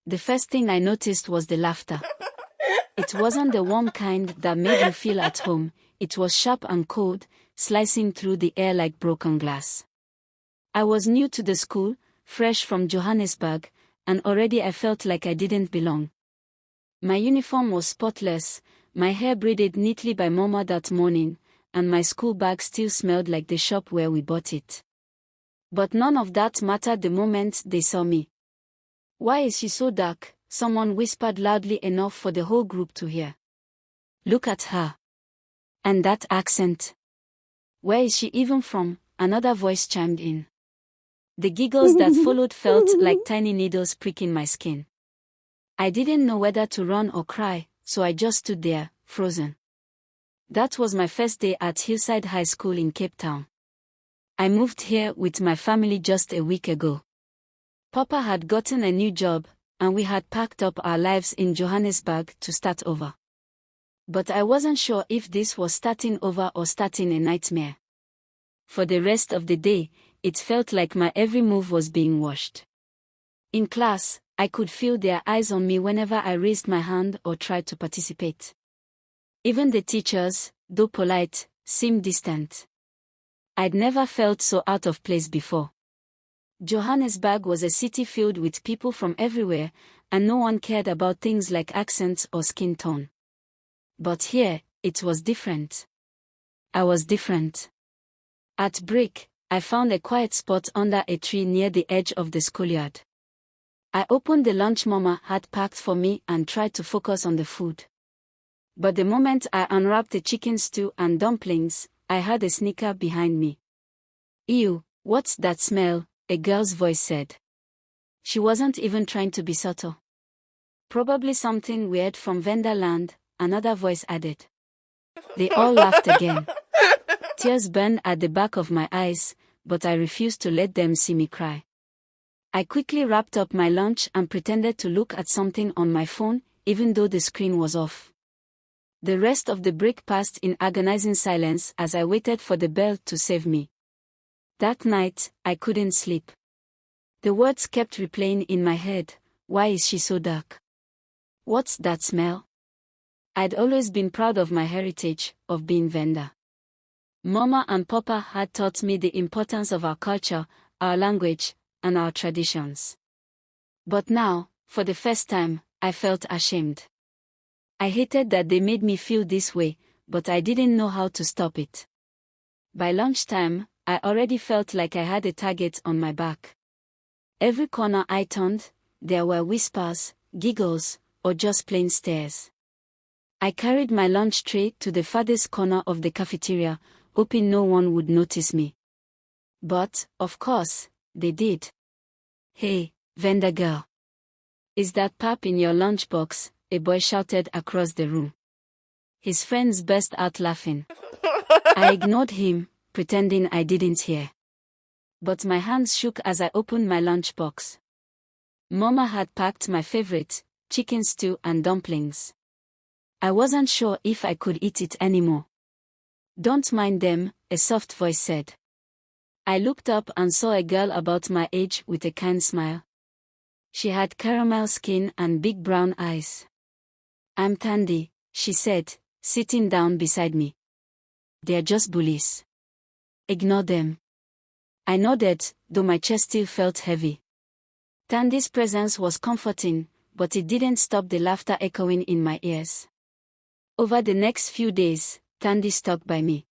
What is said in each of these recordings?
The first thing I noticed was the laughter. It wasn't the warm kind that made you feel at home, it was sharp and cold, slicing through the air like broken glass. I was new to the school, fresh from Johannesburg, and already I felt like I didn't belong. My uniform was spotless, my hair braided neatly by Mama that morning, and my school bag still smelled like the shop where we bought it. But none of that mattered the moment they saw me. "Why is she so dark?" someone whispered loudly enough for the whole group to hear. "Look at her. And that accent. Where is she even from?" another voice chimed in. The giggles that followed felt like tiny needles pricking my skin. I didn't know whether to run or cry, so I just stood there, frozen. That was my first day at Hillside High School in Cape Town. I moved here with my family just a week ago. Papa had gotten a new job, and we had packed up our lives in Johannesburg to start over. But I wasn't sure if this was starting over or starting a nightmare. For the rest of the day, it felt like my every move was being watched. In class, I could feel their eyes on me whenever I raised my hand or tried to participate. Even the teachers, though polite, seemed distant. I'd never felt so out of place before. Johannesburg was a city filled with people from everywhere, and no one cared about things like accents or skin tone. But here, it was different. I was different. At break, I found a quiet spot under a tree near the edge of the schoolyard. I opened the lunch Mama had packed for me and tried to focus on the food. But the moment I unwrapped the chicken stew and dumplings, I heard a snicker behind me. "Ew, what's that smell?" a girl's voice said. She wasn't even trying to be subtle. "Probably something weird from Venderland," another voice added. They all laughed again. Tears burned at the back of my eyes, but I refused to let them see me cry. I quickly wrapped up my lunch and pretended to look at something on my phone, even though the screen was off. The rest of the break passed in agonizing silence as I waited for the bell to save me. That night, I couldn't sleep. The words kept replaying in my head. Why is she so dark? What's that smell? I'd always been proud of my heritage, of being Venda. Mama and Papa had taught me the importance of our culture, our language, and our traditions. But now, for the first time, I felt ashamed. I hated that they made me feel this way, but I didn't know how to stop it. By lunchtime, I already felt like I had a target on my back. Every corner I turned, there were whispers, giggles, or just plain stares. I carried my lunch tray to the farthest corner of the cafeteria, hoping no one would notice me. But, of course, they did. "Hey, Venda girl. Is that pap in your lunchbox?" a boy shouted across the room. His friends burst out laughing. I ignored him, pretending I didn't hear. But my hands shook as I opened my lunchbox. Mama had packed my favorite, chicken stew and dumplings. I wasn't sure if I could eat it anymore. "Don't mind them," a soft voice said. I looked up and saw a girl about my age with a kind smile. She had caramel skin and big brown eyes. "I'm Tandy," she said, sitting down beside me. "They're just bullies. Ignore them." I nodded, though my chest still felt heavy. Tandy's presence was comforting, but it didn't stop the laughter echoing in my ears. Over the next few days, Tandy stuck by me.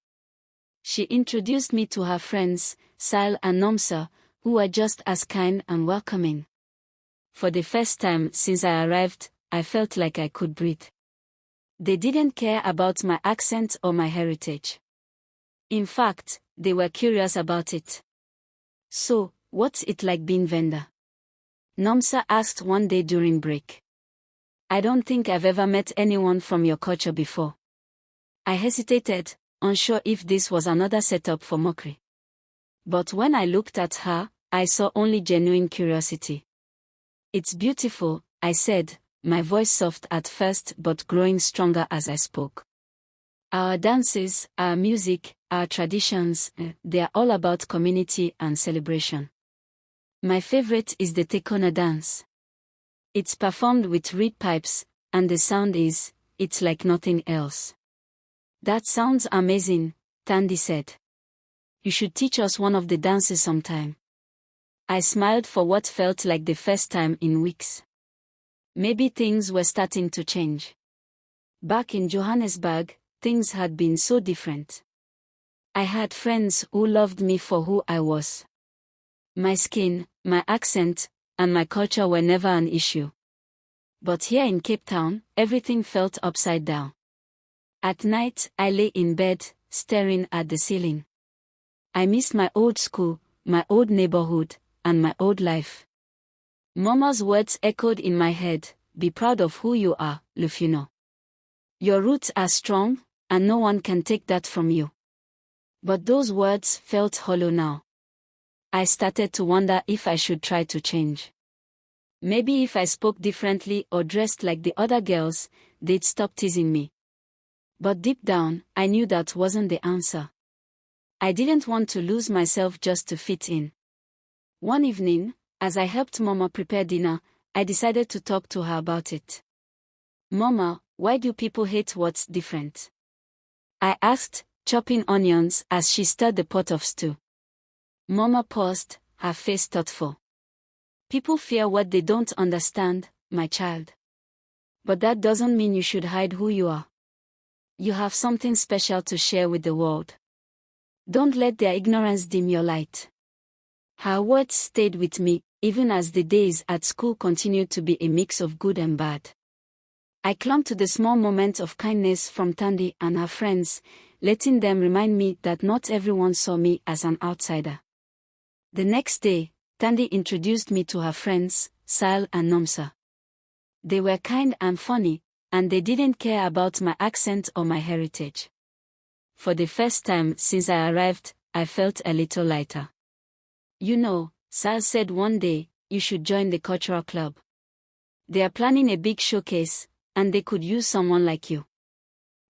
She introduced me to her friends, Sile and Nomsa, who were just as kind and welcoming. For the first time since I arrived, I felt like I could breathe. They didn't care about my accent or my heritage. In fact, they were curious about it. "So, what's it like being Venda?" Nomsa asked one day during break. "I don't think I've ever met anyone from your culture before." I hesitated, unsure if this was another setup for mockery. But when I looked at her, I saw only genuine curiosity. "It's beautiful," I said, my voice soft at first but growing stronger as I spoke. "Our dances, our music, our traditions, they're all about community and celebration. My favorite is the Tekona dance. It's performed with reed pipes, and the sound it's like nothing else. That sounds amazing, Tandy said. You should teach us one of the dances sometime. I smiled for what felt like the first time in weeks. Maybe things were starting to change. Back in Johannesburg, things had been so different. I had friends who loved me for who I was. My skin, my accent, and my culture were never an issue. But here in Cape Town, everything felt upside down. At night, I lay in bed, staring at the ceiling. I missed my old school, my old neighborhood, and my old life. Mama's words echoed in my head, be proud of who you are, Lufuno. Your roots are strong, and no one can take that from you. But those words felt hollow now. I started to wonder if I should try to change. Maybe if I spoke differently or dressed like the other girls, they'd stop teasing me. But deep down, I knew that wasn't the answer. I didn't want to lose myself just to fit in. One evening, as I helped Mama prepare dinner, I decided to talk to her about it. Mama, why do people hate what's different? I asked, chopping onions as she stirred the pot of stew. Mama paused, her face thoughtful. People fear what they don't understand, my child. But that doesn't mean you should hide who you are. You have something special to share with the world. Don't let their ignorance dim your light. Her words stayed with me, even as the days at school continued to be a mix of good and bad. I clung to the small moments of kindness from Tandy and her friends, letting them remind me that not everyone saw me as an outsider. The next day, Tandy introduced me to her friends, Sal and Nomsa. They were kind and funny, and they didn't care about my accent or my heritage. For the first time since I arrived, I felt a little lighter. You know, Sal said one day, you should join the cultural club. They are planning a big showcase, and they could use someone like you.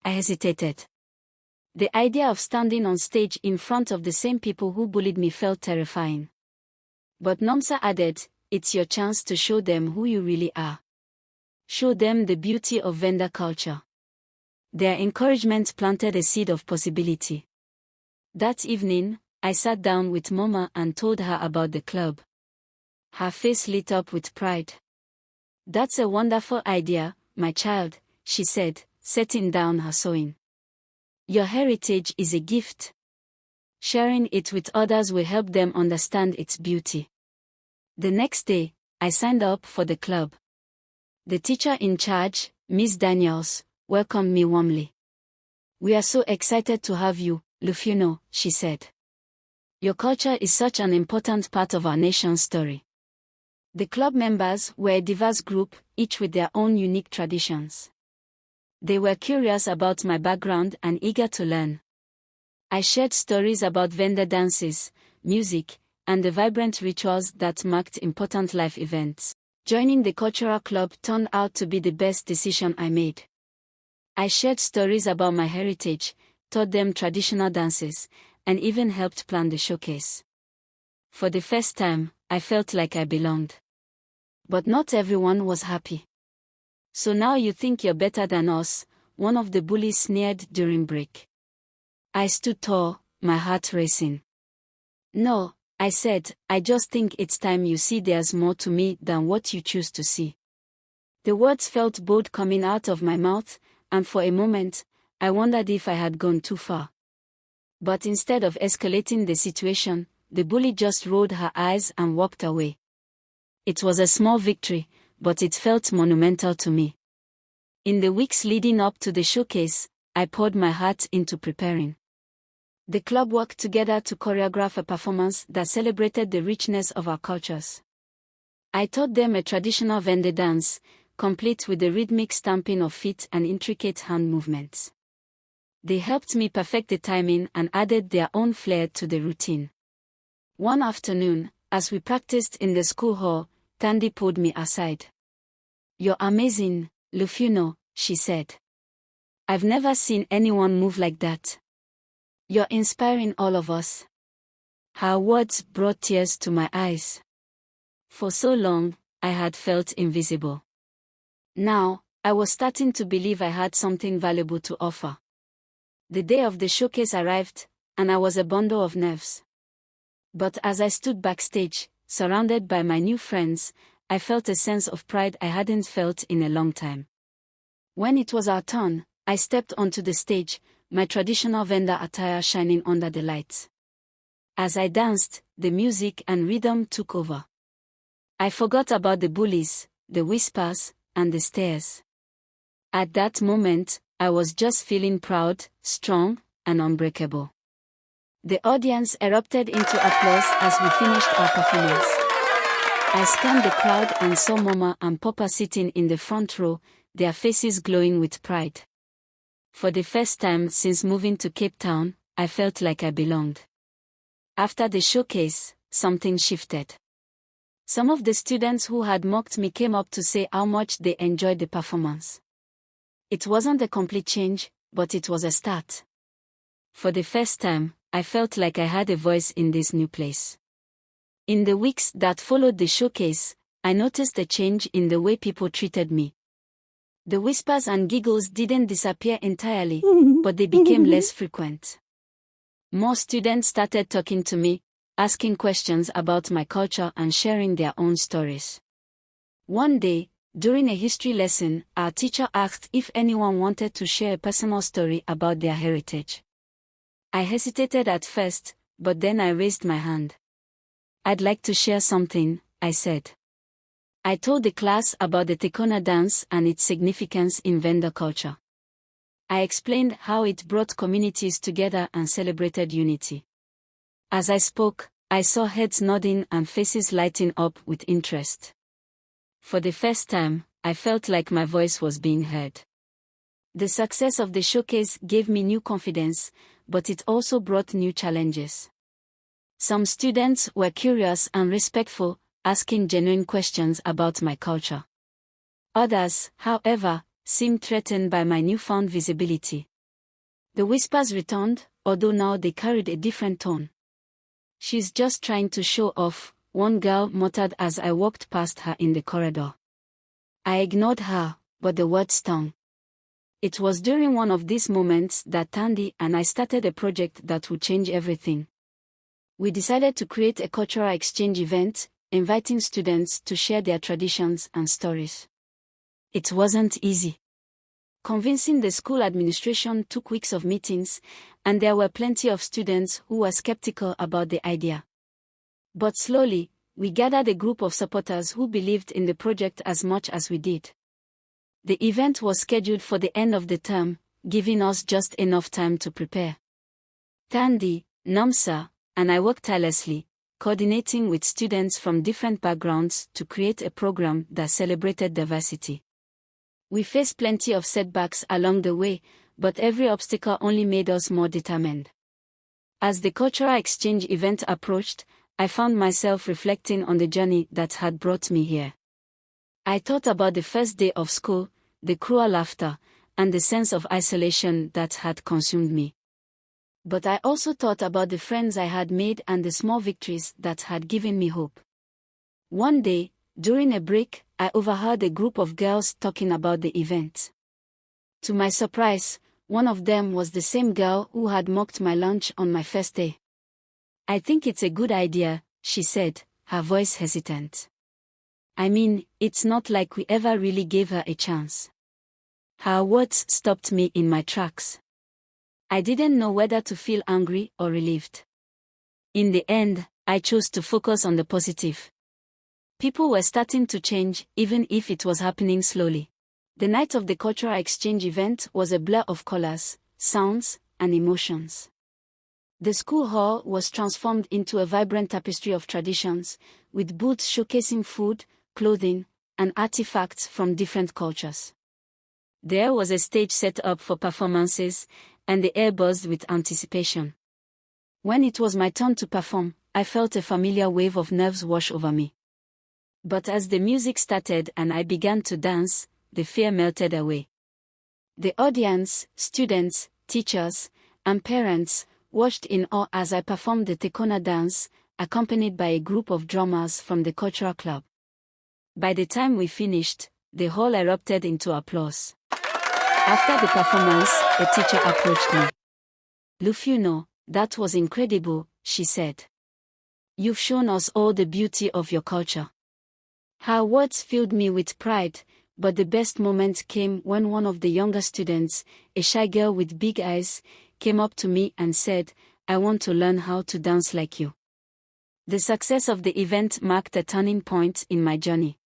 I hesitated. The idea of standing on stage in front of the same people who bullied me felt terrifying. But Nomsa added, it's your chance to show them who you really are. Show them the beauty of Venda culture. Their encouragement planted a seed of possibility. That evening, I sat down with Mama and told her about the club. Her face lit up with pride. That's a wonderful idea, my child, she said, setting down her sewing. Your heritage is a gift. Sharing it with others will help them understand its beauty. The next day, I signed up for the club. The teacher in charge, Miss Daniels, welcomed me warmly. We are so excited to have you, Lufuno, she said. Your culture is such an important part of our nation's story. The club members were a diverse group, each with their own unique traditions. They were curious about my background and eager to learn. I shared stories about Venda dances, music, and the vibrant rituals that marked important life events. Joining the cultural club turned out to be the best decision I made. I shared stories about my heritage, taught them traditional dances, and even helped plan the showcase. For the first time, I felt like I belonged. But not everyone was happy. So now you think you're better than us, one of the bullies sneered during break. I stood tall, my heart racing. No, I said, I just think it's time you see there's more to me than what you choose to see. The words felt bold coming out of my mouth, and for a moment, I wondered if I had gone too far. But instead of escalating the situation, the bully just rolled her eyes and walked away. It was a small victory, but it felt monumental to me. In the weeks leading up to the showcase, I poured my heart into preparing. The club worked together to choreograph a performance that celebrated the richness of our cultures. I taught them a traditional Venda dance, complete with the rhythmic stamping of feet and intricate hand movements. They helped me perfect the timing and added their own flair to the routine. One afternoon, as we practiced in the school hall, Tandy pulled me aside. You're amazing, Lufuno, she said. I've never seen anyone move like that. You're inspiring all of us. Her words brought tears to my eyes. For so long, I had felt invisible. Now, I was starting to believe I had something valuable to offer. The day of the showcase arrived, and I was a bundle of nerves. But as I stood backstage, surrounded by my new friends, I felt a sense of pride I hadn't felt in a long time. When it was our turn, I stepped onto the stage, my traditional vendor attire shining under the lights. As I danced, the music and rhythm took over. I forgot about the bullies, the whispers, and the stares. At that moment, I was just feeling proud, strong, and unbreakable. The audience erupted into applause as we finished our performance. I scanned the crowd and saw Mama and Papa sitting in the front row, their faces glowing with pride. For the first time since moving to Cape Town, I felt like I belonged. After the showcase, something shifted. Some of the students who had mocked me came up to say how much they enjoyed the performance. It wasn't a complete change, but it was a start. For the first time, I felt like I had a voice in this new place. In the weeks that followed the showcase, I noticed a change in the way people treated me. The whispers and giggles didn't disappear entirely, but they became less frequent. More students started talking to me, asking questions about my culture and sharing their own stories. One day, during a history lesson, our teacher asked if anyone wanted to share a personal story about their heritage. I hesitated at first, but then I raised my hand. "I'd like to share something," I said. I told the class about the Tekona dance and its significance in Venda culture. I explained how it brought communities together and celebrated unity. As I spoke, I saw heads nodding and faces lighting up with interest. For the first time, I felt like my voice was being heard. The success of the showcase gave me new confidence, but it also brought new challenges. Some students were curious and respectful, asking genuine questions about my culture. Others, however, seemed threatened by my newfound visibility. The whispers returned, although now they carried a different tone. "She's just trying to show off," one girl muttered as I walked past her in the corridor. I ignored her, but the words stung. It was during one of these moments that Tandy and I started a project that would change everything. We decided to create a cultural exchange event, inviting students to share their traditions and stories. It wasn't easy. Convincing the school administration took weeks of meetings, and there were plenty of students who were skeptical about the idea. But slowly, we gathered a group of supporters who believed in the project as much as we did. The event was scheduled for the end of the term, giving us just enough time to prepare. Tandy, Namsa, and I worked tirelessly, coordinating with students from different backgrounds to create a program that celebrated diversity. We faced plenty of setbacks along the way, but every obstacle only made us more determined. As the cultural exchange event approached, I found myself reflecting on the journey that had brought me here. I thought about the first day of school, the cruel laughter, and the sense of isolation that had consumed me. But I also thought about the friends I had made and the small victories that had given me hope. One day, during a break, I overheard a group of girls talking about the event. To my surprise, one of them was the same girl who had mocked my lunch on my first day. "I think it's a good idea," she said, her voice hesitant. "I mean, it's not like we ever really gave her a chance." Her words stopped me in my tracks. I didn't know whether to feel angry or relieved. In the end, I chose to focus on the positive. People were starting to change, even if it was happening slowly. The night of the cultural exchange event was a blur of colors, sounds, and emotions. The school hall was transformed into a vibrant tapestry of traditions, with booths showcasing food, clothing, and artifacts from different cultures. There was a stage set up for performances, and the air buzzed with anticipation. When it was my turn to perform, I felt a familiar wave of nerves wash over me. But as the music started and I began to dance, the fear melted away. The audience, students, teachers, and parents watched in awe as I performed the Tekona dance, accompanied by a group of drummers from the cultural club. By the time we finished, the hall erupted into applause. After the performance, a teacher approached me. "Lufuno, that was incredible," she said. "You've shown us all the beauty of your culture." Her words filled me with pride, but the best moment came when one of the younger students, a shy girl with big eyes, came up to me and said, "I want to learn how to dance like you." The success of the event marked a turning point in my journey.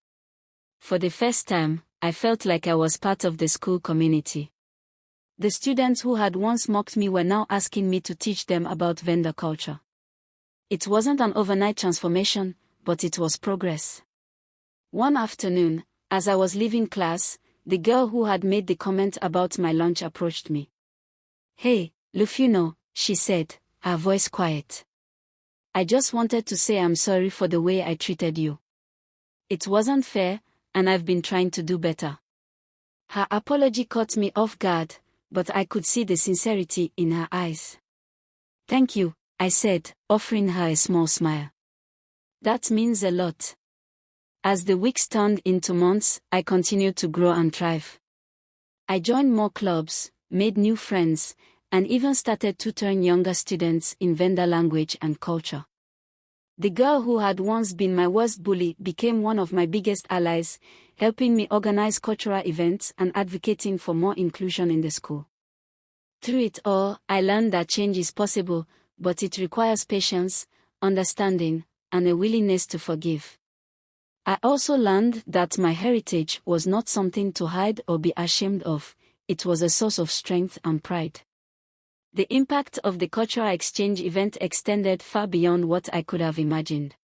For the first time, I felt like I was part of the school community. The students who had once mocked me were now asking me to teach them about vendor culture. It wasn't an overnight transformation, but it was progress. One afternoon, as I was leaving class, the girl who had made the comment about my lunch approached me. "Hey, Lufuno," she said, her voice quiet. "I just wanted to say I'm sorry for the way I treated you. It wasn't fair, and I've been trying to do better." Her apology caught me off guard, but I could see the sincerity in her eyes. "Thank you," I said, offering her a small smile. "That means a lot." As the weeks turned into months, I continued to grow and thrive. I joined more clubs, made new friends, and even started tutoring younger students in vendor language and culture. The girl who had once been my worst bully became one of my biggest allies, helping me organize cultural events and advocating for more inclusion in the school. Through it all, I learned that change is possible, but it requires patience, understanding, and a willingness to forgive. I also learned that my heritage was not something to hide or be ashamed of, it was a source of strength and pride. The impact of the cultural exchange event extended far beyond what I could have imagined.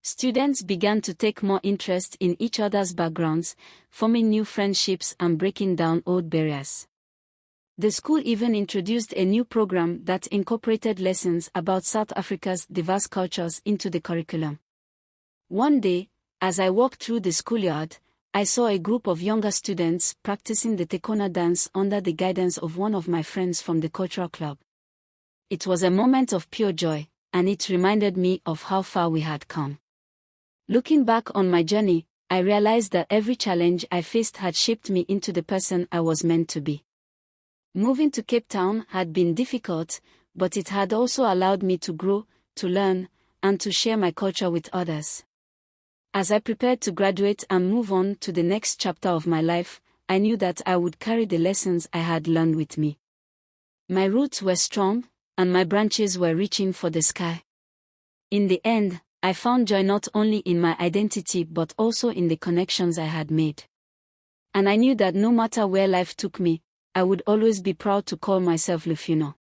Students began to take more interest in each other's backgrounds, forming new friendships and breaking down old barriers. The school even introduced a new program that incorporated lessons about South Africa's diverse cultures into the curriculum. One day, as I walked through the schoolyard, I saw a group of younger students practicing the Tekona dance under the guidance of one of my friends from the cultural club. It was a moment of pure joy, and it reminded me of how far we had come. Looking back on my journey, I realized that every challenge I faced had shaped me into the person I was meant to be. Moving to Cape Town had been difficult, but it had also allowed me to grow, to learn, and to share my culture with others. As I prepared to graduate and move on to the next chapter of my life, I knew that I would carry the lessons I had learned with me. My roots were strong, and my branches were reaching for the sky. In the end, I found joy not only in my identity but also in the connections I had made. And I knew that no matter where life took me, I would always be proud to call myself Lufuno.